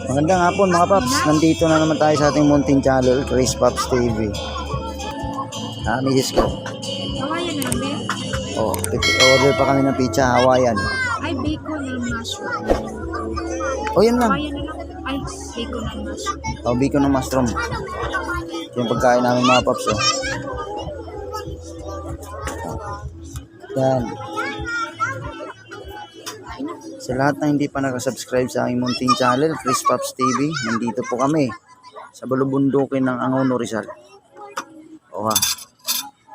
Magandang hapon mga paps. Nandito na naman tayo sa ating munting channel, Chris Pops TV. Misis ko. Hawaiian na lang, Ben? Oh, order pa kami ng pizza Hawaiian. Ay, bacon and mushroom. Oh, yan lang. Hawaiian na lang. Ay, bacon and mushroom. Oh, bacon ng mushroom. Ito yung pagkain namin mga paps. Oh. Yan. Sa lahat na hindi pa nakasubscribe sa aking munting channel, Chris Pops TV, nandito po kami sa balubundukin ng Angono, Rizal. Oha.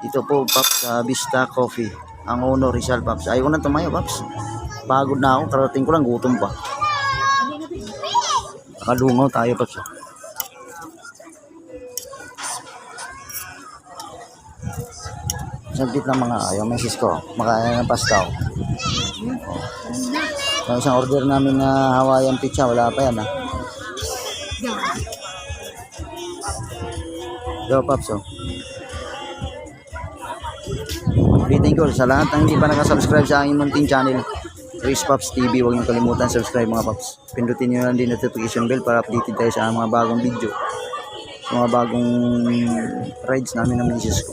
Dito po, Paps, sa Vista Coffee, Angono, Rizal, Paps. Ayaw ko na tumayo, Paps. Pagod na ako, karating ko lang, gutom pa. Nakalungaw tayo, Paps. Saglit lang mga ayaw, may sis ko. Makain ng pasta. Yung isang order namin na Hawaiian pizza, wala pa yan ha. Go Paps oh. Ulitin ko sa lahat ng hindi pa nakasubscribe sa aking munting channel, Chris Pops TV, huwag niyo kalimutan subscribe mga Paps. Pindutin niyo lang din notification bell para updated tayo sa mga bagong video, sa mga bagong rides namin ng misis ko.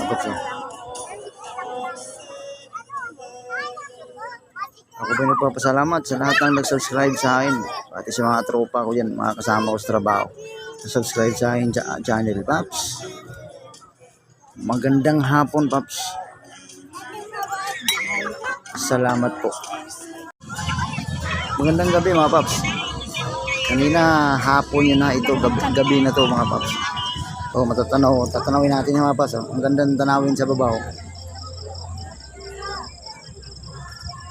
Paps oh. Ako po nagpapasalamat sa lahat ng nag-subscribe sa akin, pati sa mga tropa ko yan, mga kasama ko sa trabaho, subscribe sa akin channel, Paps. Magandang hapon, Paps. Salamat po. Magandang gabi mga Paps. Kanina hapon yun na, ito gabi na to mga Paps. Oh, tatanawin natin yung mga Paps. Oh. Ang gandang tanawin sa babaw.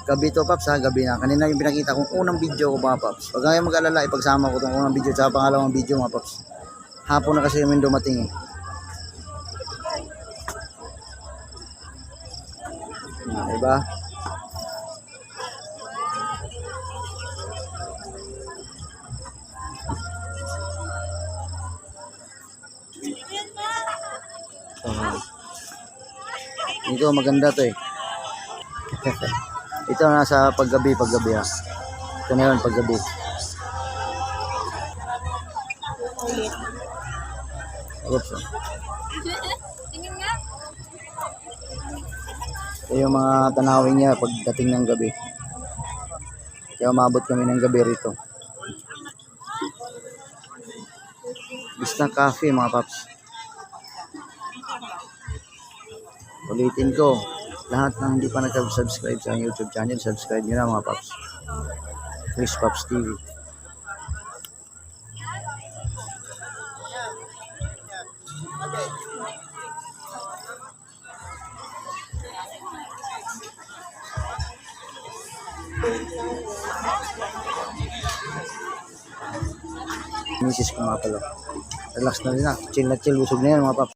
Gabi to Paps ha, gabi na. Kanina yung pinakita kong unang video ko mga Paps. Pag kayo mag-alala, ipagsama ko itong unang video sa pangalawang video mga Paps. Hapon na kasi yung dumating eh. Diba? Ito maganda to eh. Ito nasa paggabi ha. Ito na yun paggabi. Oops. Tingin nga. Ito yung mga tanawin niya pagdating ng gabi. Kaya umabot kami ng gabi rito. Vista Coffee mga Paps. Ulitin ko. Lahat ng hindi pa nag-subscribe sa YouTube channel, subscribe nyo na mga Paps. Chris Pops TV. Misis ko mga pala. Relax na rin na. Chill na chill. Busog na yan mga Paps.